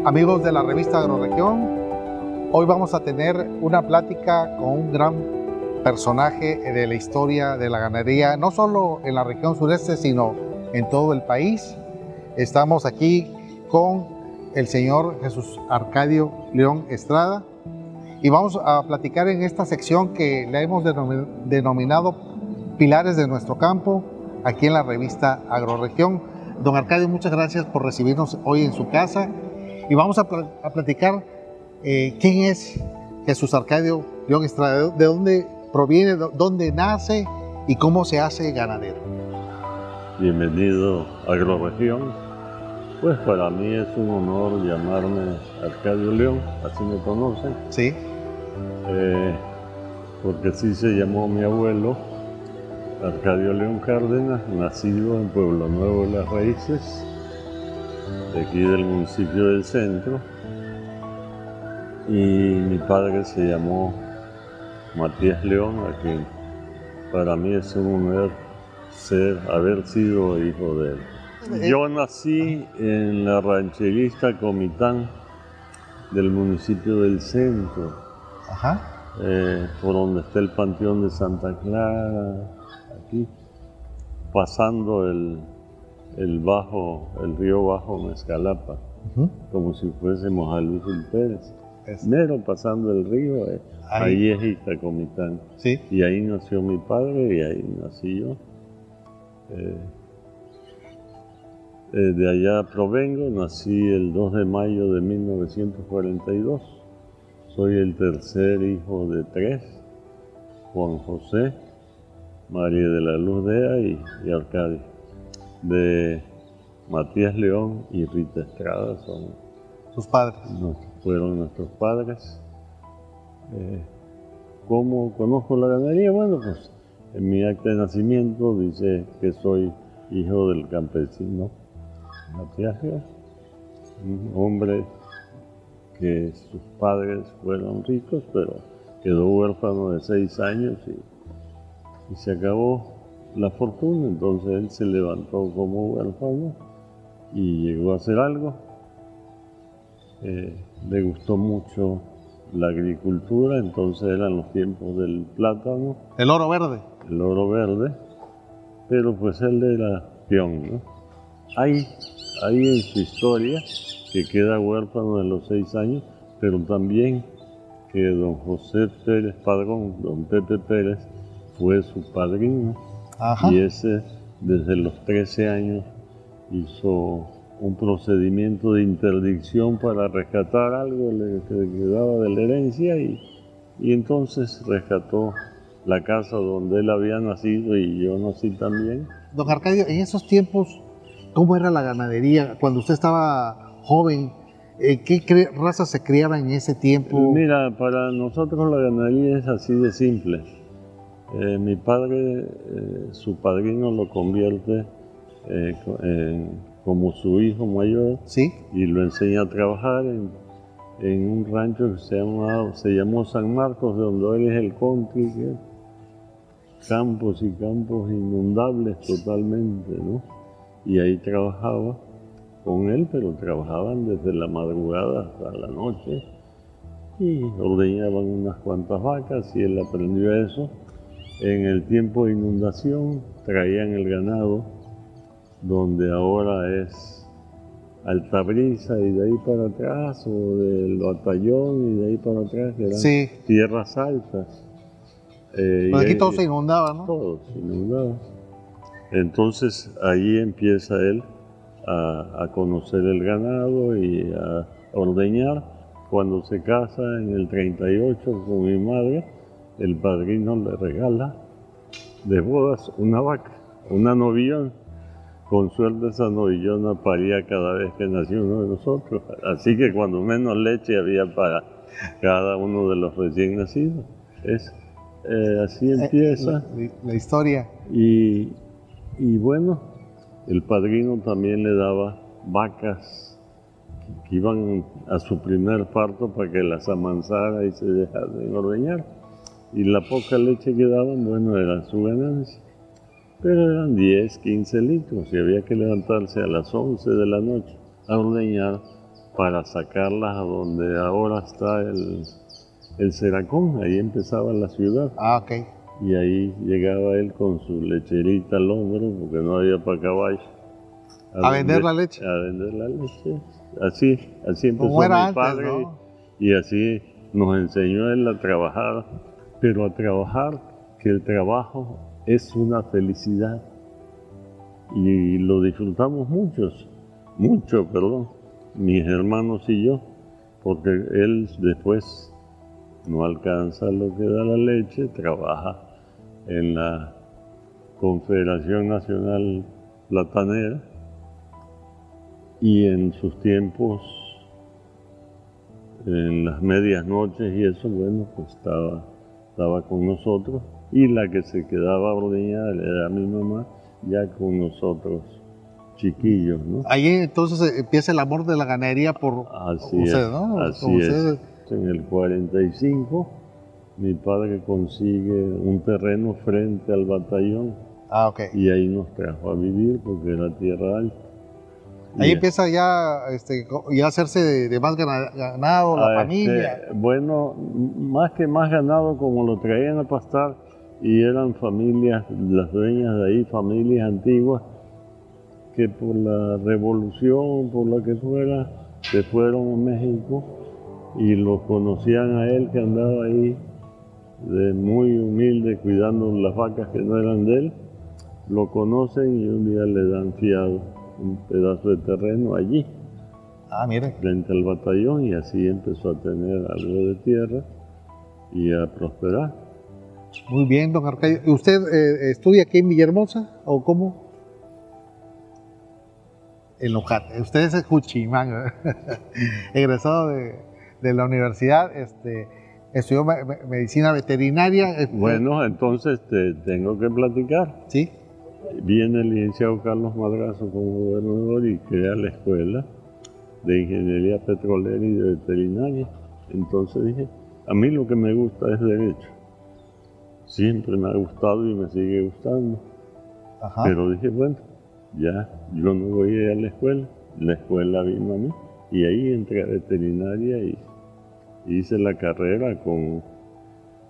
Amigos de la revista Agroregión, hoy vamos a tener una plática con un gran personaje de la historia de la ganadería, no solo en la región sureste, sino en todo el país. Estamos aquí con el señor Jesús Arcadio León Estrada y vamos a platicar en esta sección que le hemos denominado Pilares de nuestro campo, aquí en la revista Agroregión. Don Arcadio, muchas gracias por recibirnos hoy en su casa y vamos a platicar quién es Jesús Arcadio León Estrada, de dónde proviene, dónde nace y cómo se hace ganadero. Bienvenido a Agroregión. Pues para mí es un honor llamarme Arcadio León, así me conocen. Sí. Porque así se llamó mi abuelo, Arcadio León Cárdenas, nacido en Pueblo Nuevo de las Raíces, de aquí del municipio del Centro. Y mi padre se llamó Matías León, a quien para mí es un honor haber sido hijo de él. Yo nací en la rancherista Comitán del municipio del Centro, por donde está el Panteón de Santa Clara, aquí, pasando el río Bajo Mezcalapa, como si fuésemos a Luis Pérez. Mero pasando el río, ahí es Ixtacomitán. Sí. Y ahí nació mi padre y ahí nací yo. De allá provengo, nací el 2 de mayo de 1942. Soy el tercer hijo de tres, Juan José, María de la Luz Dea y Arcadio, de Matías León y Rita Estrada, son sus padres. Fueron nuestros padres. ¿Cómo conozco la ganadería? Bueno, pues en mi acta de nacimiento dice que soy hijo del campesino Matías León, un hombre que sus padres fueron ricos, pero quedó huérfano de 6 años y se acabó la fortuna. Entonces él se levantó como huérfano y llegó a hacer algo. Le gustó mucho la agricultura, entonces eran los tiempos del plátano. El oro verde. El oro verde, pero pues él era peón, ¿no? Hay en su historia que queda huérfano de los 6 años, pero también que don José Pérez Padrón, don Pepe Pérez, fue su padrino. Y ese desde los 13 años hizo un procedimiento de interdicción para rescatar algo que le quedaba de la herencia y entonces rescató la casa donde él había nacido y yo nací también. Don Arcadio, en esos tiempos, ¿cómo era la ganadería? Cuando usted estaba joven, ¿qué razas se criaban en ese tiempo? Mira, para nosotros la ganadería es así de simple. Mi padre, su padrino lo convierte como su hijo mayor. ¿Sí? Y lo enseña a trabajar en un rancho que se llamó San Marcos, de donde él es el country, campos y campos inundables totalmente, ¿no? Y ahí trabajaba con él, pero trabajaban desde la madrugada hasta la noche y ordeñaban unas cuantas vacas y él aprendió eso. En el tiempo de inundación traían el ganado donde ahora es Altabrisa y de ahí para atrás, o del Batallón y de ahí para atrás, que eran tierras altas. Pues aquí todo se inundaba, ¿no? Todo se inundaba. Entonces ahí empieza él a conocer el ganado y a ordeñar. Cuando se casa en el 38 con mi madre, el padrino le regala de bodas una vaca, una novillona. Con suerte esa novillona paría cada vez que nació uno de nosotros. Así que cuando menos leche había para cada uno de los recién nacidos. Así empieza la historia. Y bueno, el padrino también le daba vacas que iban a su primer parto para que las amansara y se dejaran ordeñar. Y la poca leche que daban, bueno, era su ganancia. Pero eran 10, 15 litros y había que levantarse a las 11 de la noche a ordeñar para sacarlas a donde ahora está el Ceracón, ahí empezaba la ciudad. Ah, ok. Y ahí llegaba él con su lecherita al hombro, porque no había para caballo. ¿A vender la leche? A vender la leche. Así empezó Como era mi antes, padre, ¿no? y así nos enseñó él a trabajar, pero a trabajar, que el trabajo es una felicidad. Y lo disfrutamos mucho, mis hermanos y yo, porque él después no alcanza lo que da la leche, trabaja en la Confederación Nacional Platanera y en sus tiempos, en las medias noches y eso, bueno, pues estaba con nosotros, y la que se quedaba ordeñada era mi mamá, ya con nosotros chiquillos, ¿no? Ahí entonces empieza el amor de la ganadería por Así usted, es, ¿no? así Como es. usted. En el 45, mi padre consigue un terreno frente al batallón Ah, ok. y ahí nos trajo a vivir porque era tierra alta. Ahí Y, empieza ya, ya a hacerse de más ganado, la familia. Bueno, más ganado, como lo traían a pastar, y eran familias, las dueñas de ahí, familias antiguas, que por la revolución, por lo que fuera, se fueron a México y lo conocían a él, que andaba ahí de muy humilde cuidando las vacas que no eran de él. Lo conocen y un día le dan fiado un pedazo de terreno allí, Ah, mire. frente al batallón, y así empezó a tener algo de tierra y a prosperar. Muy bien, don Arcadio. ¿Usted estudia aquí en Villahermosa o cómo? En Luján. Usted es Juchimán, egresado de la universidad, estudió medicina veterinaria. Bueno, entonces te tengo que platicar. Sí. Viene el licenciado Carlos Madrazo como gobernador y crea la escuela de ingeniería petrolera y de veterinaria. Entonces dije, a mí lo que me gusta es derecho. Siempre me ha gustado y me sigue gustando. Ajá. Pero dije, bueno, ya yo no voy a ir a la escuela vino a mí, y ahí entré a veterinaria y hice la carrera con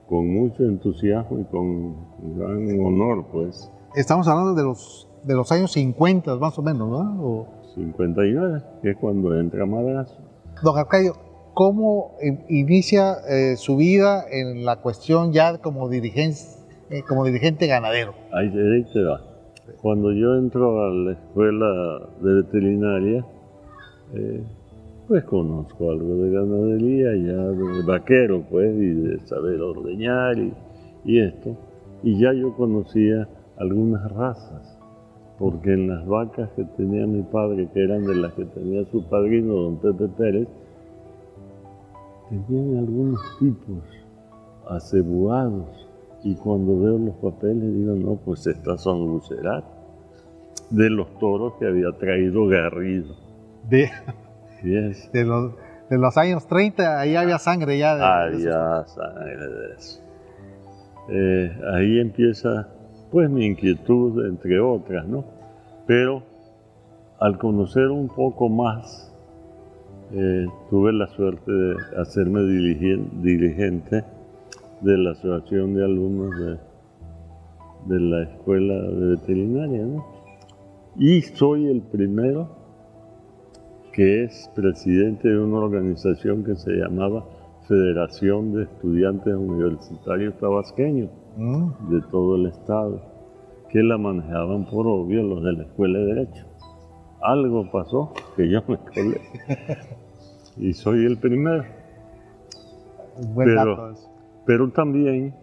mucho entusiasmo y con gran honor, pues. Estamos hablando de los años 50, más o menos, ¿no? 59, que es cuando entra Madrazo. Don Arcadio, ¿cómo inicia su vida en la cuestión ya como dirigente ganadero? Ahí te va. Cuando yo entro a la escuela de veterinaria, pues conozco algo de ganadería, ya de vaquero, pues, y de saber ordeñar y esto. Y ya yo conocía algunas razas, porque en las vacas que tenía mi padre, que eran de las que tenía su padrino, don Pepe Pérez, tenían algunos tipos acebuados, y cuando veo los papeles digo, no, pues estas son Lucerat, de los toros que había traído Garrido. Yes. De los años 30, ahí había sangre ya. Había sangre de eso. Ahí empieza pues mi inquietud, entre otras, ¿no? Pero al conocer un poco más, tuve la suerte de hacerme dirigente de la asociación de alumnos de la escuela de veterinaria, ¿no? Y soy el primero que es presidente de una organización que se llamaba Federación de Estudiantes Universitarios Tabasqueños de todo el estado, que la manejaban por obvio los de la Escuela de Derecho. Algo pasó que yo me colé y soy el primero. Buen dato eso. Pero también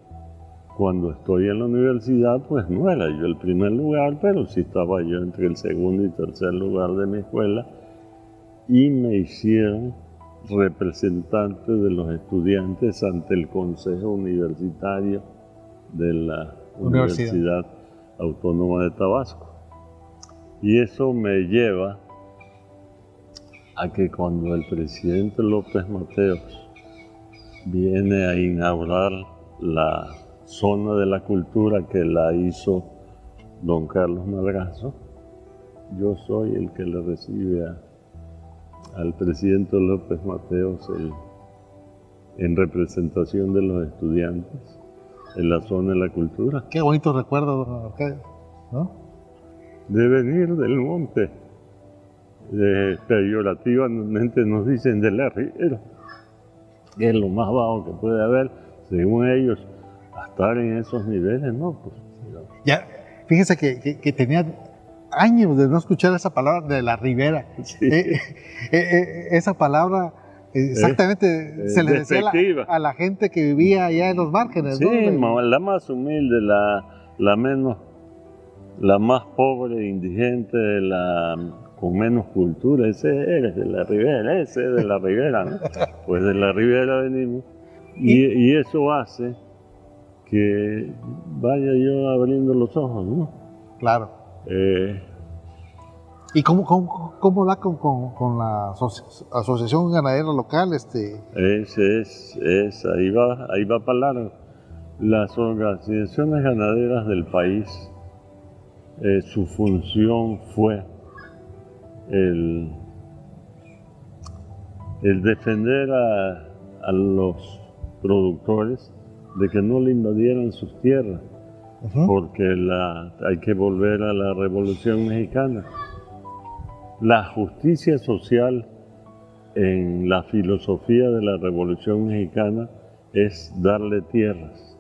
cuando estoy en la universidad, pues no era yo el primer lugar, pero sí estaba yo entre el segundo y tercer lugar de mi escuela, y me hicieron representante de los estudiantes ante el Consejo Universitario de la Universidad Autónoma de Tabasco. Y eso me lleva a que cuando el presidente López Mateos viene a inaugurar la zona de la cultura que la hizo don Carlos Madrazo, yo soy el que le recibe al presidente López Mateos en representación de los estudiantes en la zona de la cultura. Qué bonito recuerdo, don Arcadio, ¿no? De venir del monte. Peyorativamente nos dicen de la ribera, que es lo más bajo que puede haber, según ellos, a estar en esos niveles, ¿no? Pues, ya, fíjese que tenía años de no escuchar esa palabra de la ribera. sí. Esa palabra exactamente se le decía a la gente que vivía allá en los márgenes, sí, ¿no? La más humilde, la más pobre, indigente, con menos cultura. Ese eres de la ribera, ese es de la ribera, ¿no? Pues de la ribera venimos. Y eso hace que vaya yo abriendo los ojos, ¿no? Claro. ¿Y cómo da con la Asociación Ganadera Local? Ahí va para largo. Las organizaciones ganaderas del país, su función fue el defender a los productores de que no le invadieran sus tierras, porque hay que volver a la Revolución Mexicana. La justicia social en la filosofía de la Revolución Mexicana es darle tierras.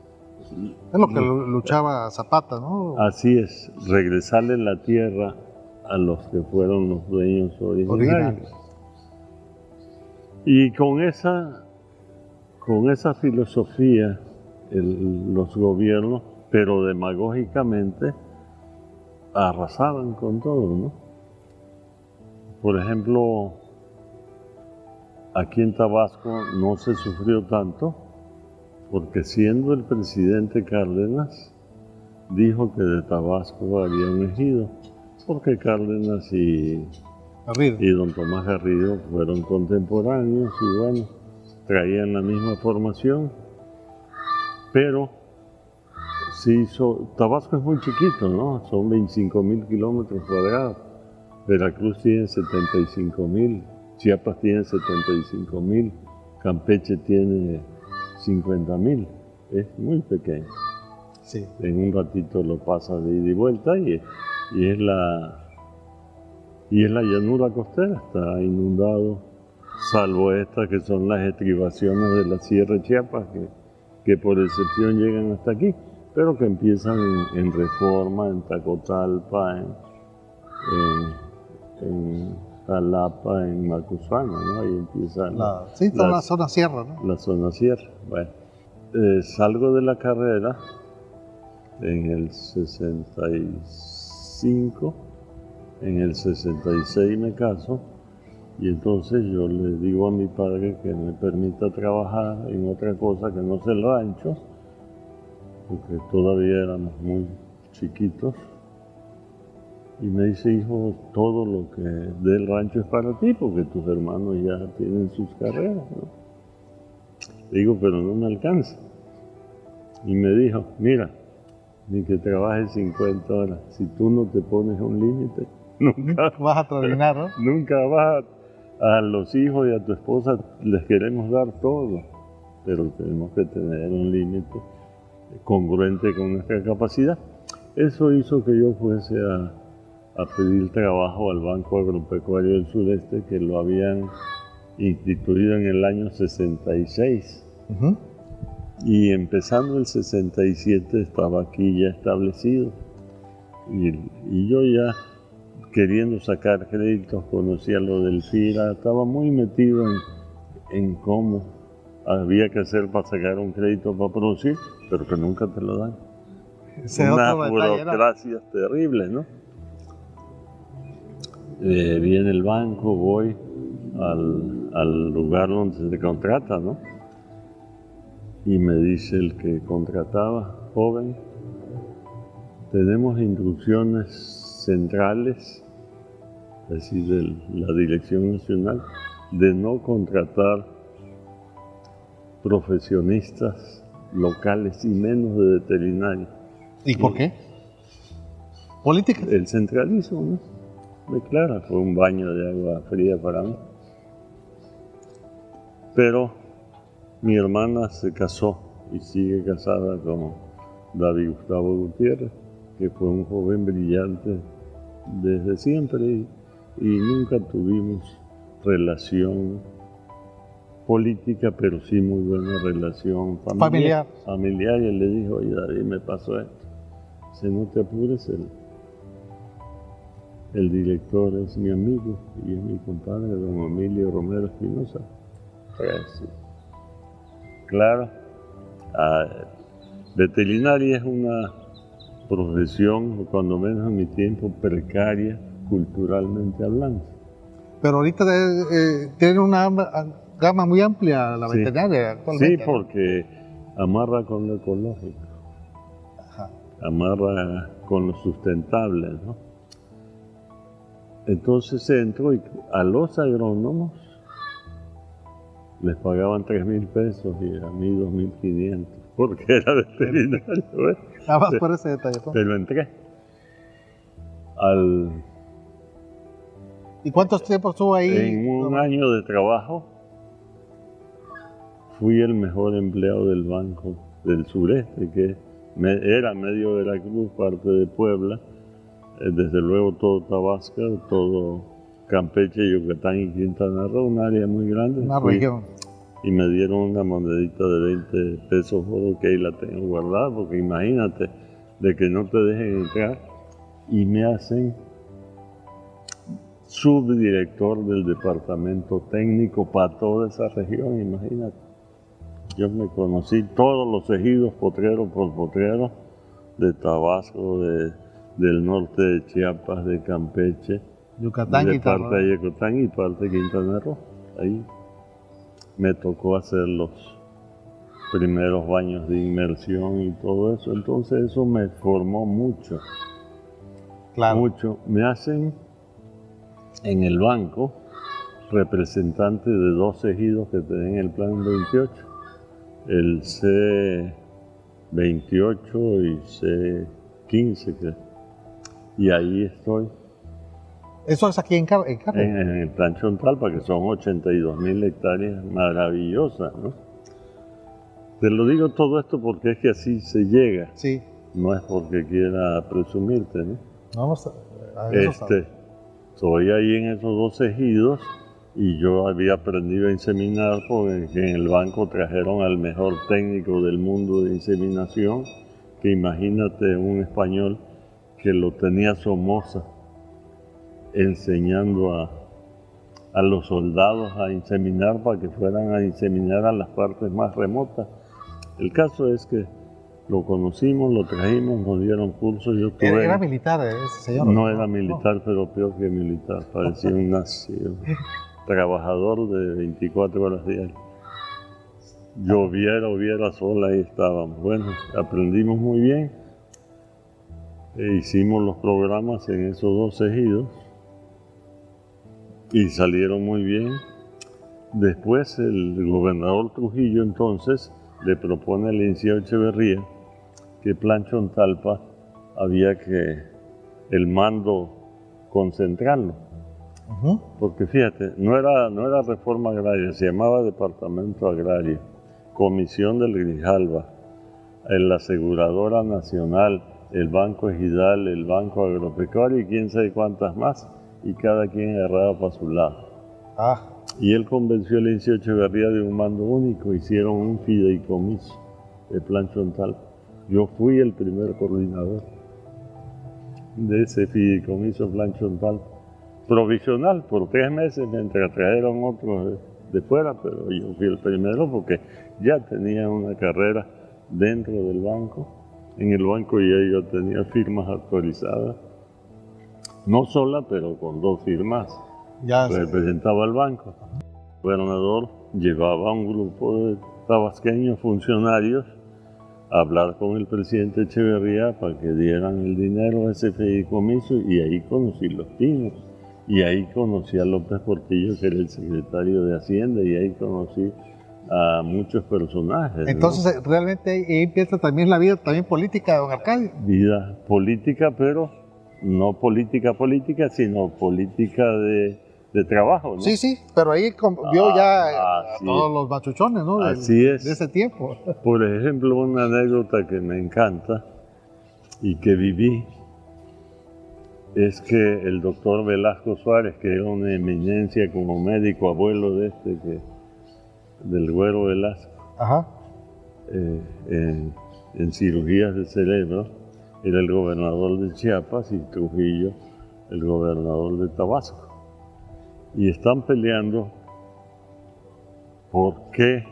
Es lo que luchaba Zapata, ¿no? Así es, regresarle la tierra a los que fueron los dueños originarios. Y con esa filosofía, los gobiernos, pero demagógicamente, arrasaban con todo, ¿no? Por ejemplo, aquí en Tabasco no se sufrió tanto, porque siendo el presidente Cárdenas, dijo que de Tabasco había un ejido, porque Cárdenas y don Tomás Garrido fueron contemporáneos y bueno, traían la misma formación, pero Tabasco es muy chiquito, ¿no? Son 25,000 kilómetros cuadrados, Veracruz tiene 75,000, Chiapas tiene 75,000, Campeche tiene 50,000, es muy pequeño. Sí. En un ratito lo pasa de ida y vuelta y es la llanura costera, está inundado, salvo estas que son las estribaciones de la Sierra de Chiapas, que por excepción llegan hasta aquí, pero que empiezan en Reforma, en Tacotalpa, en Jalapa, en Macuspana, ¿no? Ahí empieza la zona sierra, ¿no? La zona sierra. Bueno, salgo de la carrera en el 65, en el 66 me caso, y entonces yo le digo a mi padre que me permita trabajar en otra cosa que no sea el rancho, porque todavía éramos muy chiquitos. Y me dice, hijo, todo lo que del rancho es para ti, porque tus hermanos ya tienen sus carreras, ¿no? Le digo, pero no me alcanza. Y me dijo, mira, ni que trabajes 50 horas, si tú no te pones un límite, nunca vas a terminar, ¿no? Nunca vas a los hijos y a tu esposa les queremos dar todo, pero tenemos que tener un límite congruente con nuestra capacidad. Eso hizo que yo fuese a pedir trabajo al Banco Agropecuario del Sureste, que lo habían instituido en el año 66. Y empezando el 67 estaba aquí ya establecido. Y yo ya queriendo sacar créditos, conocía lo del FIRA, estaba muy metido en cómo había que hacer para sacar un crédito para producir, pero que nunca te lo dan. Unas burocracias terribles, ¿no? Viene el banco, voy al lugar donde se contrata, ¿no? Y me dice el que contrataba, joven, tenemos instrucciones centrales, es decir, de la Dirección Nacional, de no contratar profesionistas locales y menos de veterinarios. ¿Y por qué? ¿Política? El centralismo, ¿no? Claro, fue un baño de agua fría para mí. Pero mi hermana se casó y sigue casada con David Gustavo Gutiérrez, que fue un joven brillante desde siempre y nunca tuvimos relación política, pero sí muy buena relación familiar. Y él le dijo, oye David, me pasó esto. Si no te apures, el director es mi amigo y es mi compadre, don Emilio Romero Espinosa. Sí. Claro, veterinaria es una profesión, cuando menos en mi tiempo, precaria culturalmente hablando. Pero ahorita tiene una gama muy amplia la veterinaria actualmente. Sí, porque amarra con lo ecológico, amarra con lo sustentable, ¿no? Entonces entró y a los agrónomos les pagaban 3,000 pesos y a mí 2,500 porque era veterinario. Nada más por ese detalle. Pero entré. ¿Y cuántos tiempos estuvo ahí? En un año de trabajo fui el mejor empleado del Banco del Sureste, que era medio Veracruz, parte de Puebla, desde luego todo Tabasco, todo Campeche, Yucatán y Quintana Roo, un área muy grande. Una región. Y me dieron una monedita de 20 pesos oro que ahí la tengo guardada, porque imagínate, de que no te dejen entrar y me hacen subdirector del departamento técnico para toda esa región, imagínate. Yo me conocí todos los ejidos potrero por potrero de Tabasco, del norte de Chiapas, de Campeche, Yucatán, de parte de Yucatán y parte de Quintana Roo. Ahí me tocó hacer los primeros baños de inmersión y todo eso. Entonces eso me formó mucho. Claro. Mucho. Me hacen en el banco representante de 2 ejidos que tienen el plan 28. El C28 y C15, creo. Y ahí estoy. ¿Eso es aquí en Carmen? En el plan Chontalpa, que son 82,000 hectáreas maravillosas, ¿no? Te lo digo todo esto porque es que así se llega. Sí. No es porque quiera presumirte, ¿no? Vamos a ver eso. Estoy ahí en esos 2 ejidos y yo había aprendido a inseminar porque en el banco trajeron al mejor técnico del mundo de inseminación, que imagínate un español que lo tenía Somoza enseñando a los soldados a inseminar para que fueran a inseminar a las partes más remotas. El caso es que lo conocimos, lo trajimos, nos dieron cursos. Yo tuve... ¿Era militar ese señor? No era militar, pero peor que militar, parecía un nazi, trabajador de 24 horas diarias. Lloviera, sol, ahí estábamos. Bueno, aprendimos muy bien, hicimos los programas en esos 2 ejidos y salieron muy bien. Después el gobernador Trujillo entonces le propone a Linceo Echeverría que Plan Chontalpa había que el mando concentrarlo. Porque fíjate, no era reforma agraria, se llamaba Departamento Agrario, Comisión del Grijalba, la Aseguradora Nacional, el Banco Ejidal, el Banco Agropecuario y quién sabe cuántas más, y cada quien agarraba para su lado. Y él convenció a Linceo Echeverría de un mando único, hicieron un fideicomiso de Plan Chontalpa. Yo fui el primer coordinador de ese fideicomiso Plan Chontalpa, provisional por 3 meses, mientras trajeron otros de fuera, pero yo fui el primero porque ya tenía una carrera dentro del banco. En el banco ya yo tenía firmas autorizadas, no sola, pero con 2 firmas. Ya representaba al banco. El gobernador llevaba a un grupo de tabasqueños funcionarios a hablar con el presidente Echeverría para que dieran el dinero a ese fideicomiso, y ahí conocí Los Pinos, y ahí conocí a López Portillo, que era el secretario de Hacienda, y ahí conocí a muchos personajes. Entonces, ¿no? Realmente ahí empieza también la vida también política de don Arcadio. Vida política, pero no política, sino política de de trabajo, ¿no? Sí, sí, pero ahí vio ya a así todos los machuchones, ¿no? Así es. De ese tiempo. Por ejemplo, una anécdota que me encanta y que viví es que el doctor Velasco Suárez, que era una eminencia como médico, abuelo de del Güero Velasco, Ajá. En cirugías de cerebro, era el gobernador de Chiapas y Trujillo el gobernador de Tabasco. Y están peleando por qué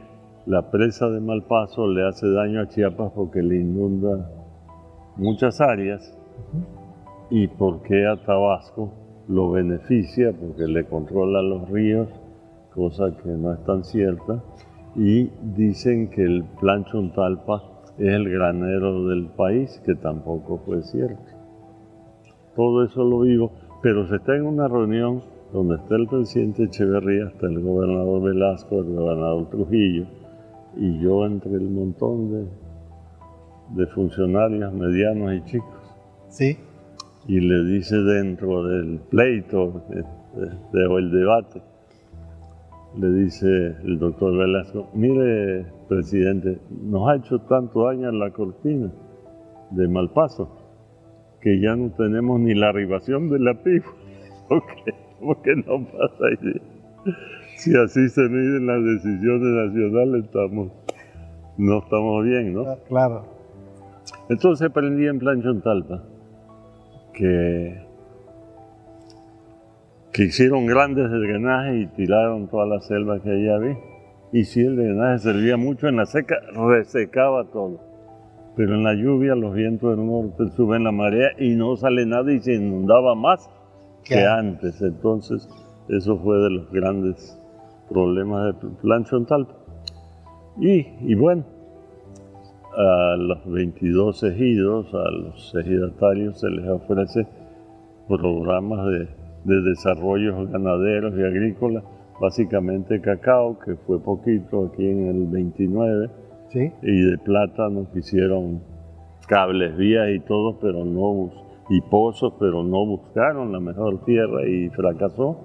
la presa de Malpaso le hace daño a Chiapas porque le inunda muchas áreas y por qué a Tabasco lo beneficia porque le controla los ríos, cosa que no es tan cierta, y dicen que el Plan Chontalpa es el granero del país, que tampoco fue cierto. Todo eso lo vivo, pero se está en una reunión donde está el presidente Echeverría, está el gobernador Velasco, el gobernador Trujillo, y yo entre el montón de funcionarios medianos y chicos. Sí. Y le dice dentro del pleito o el debate, le dice el doctor Velasco, mire, presidente, nos ha hecho tanto daño en la cortina de Malpaso que ya no tenemos ni la arribación de la PIB. Porque no pasa ahí. Si así se miden las decisiones nacionales, no estamos bien, ¿no? Claro. Entonces aprendí en Plan Chontalpa que hicieron grandes drenajes y tiraron toda la selva que allá había. Y si el drenaje servía mucho en la seca, resecaba todo. Pero en la lluvia los vientos del norte suben la marea y no sale nada y se inundaba más que antes. Entonces, eso fue de los grandes problemas del Plan Chontalpa. Y bueno, a los 22 ejidos, a los ejidatarios se les ofrece programas de desarrollos ganaderos y agrícolas, básicamente cacao, que fue poquito aquí en el 29, ¿sí? Y de plátano que hicieron cables, vías y todo, pero no, y pozos, pero no buscaron la mejor tierra y fracasó.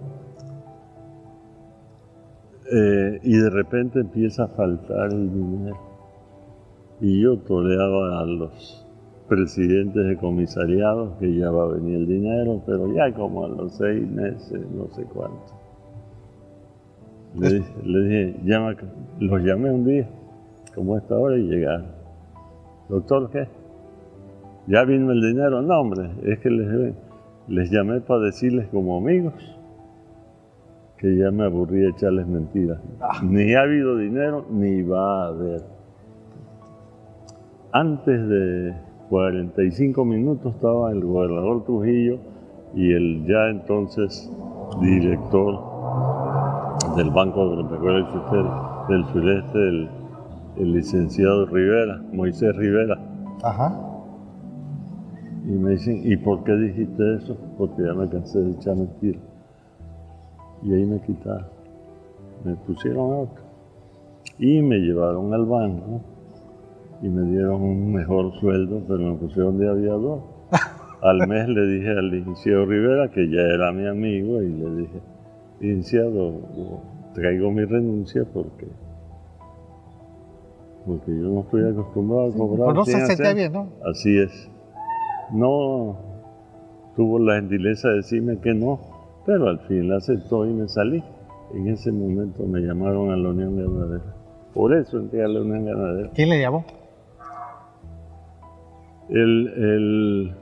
Y de repente empieza a faltar el dinero. Y yo toreaba a los presidentes de comisariados que ya va a venir el dinero, pero ya como a los 6 meses, no sé cuánto. Le dije, los llamé un día, como a esta hora, y llegaron. Doctor, ¿qué? ¿Ya vino el dinero? No, hombre, es que les llamé para decirles como amigos que ya me aburrí de echarles mentiras. Ni ha habido dinero, ni va a haber. Antes de 45 minutos estaba el gobernador Trujillo y el ya entonces director del Banco Agropecuario del Sureste, el licenciado Rivera, Moisés Rivera. Ajá. Y me dicen, ¿y por qué dijiste eso? Porque ya me cansé de echar mentiras. Y ahí me quitaron, me pusieron otro. Y me llevaron al banco y me dieron un mejor sueldo, pero me pusieron de aviador. Al mes le dije al licenciado Rivera, que ya era mi amigo, y le dije, licenciado, traigo mi renuncia porque yo no estoy acostumbrado a cobrar. Pues no se sentía bien, ¿no? Así es. No tuvo la gentileza de decirme que no, pero al fin la aceptó y me salí. En ese momento me llamaron a la Unión Ganadera. Por eso entré a la Unión Ganadera. ¿Quién le llamó? El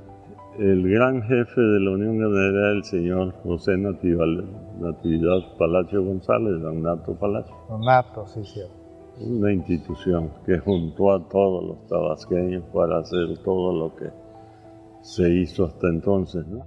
gran jefe de la Unión Ganadera era el señor José Natividad Palacio González, don Nato Palacio. Don Nato, sí, sí. Una institución que juntó a todos los tabasqueños para hacer todo lo que se hizo hasta entonces, ¿no?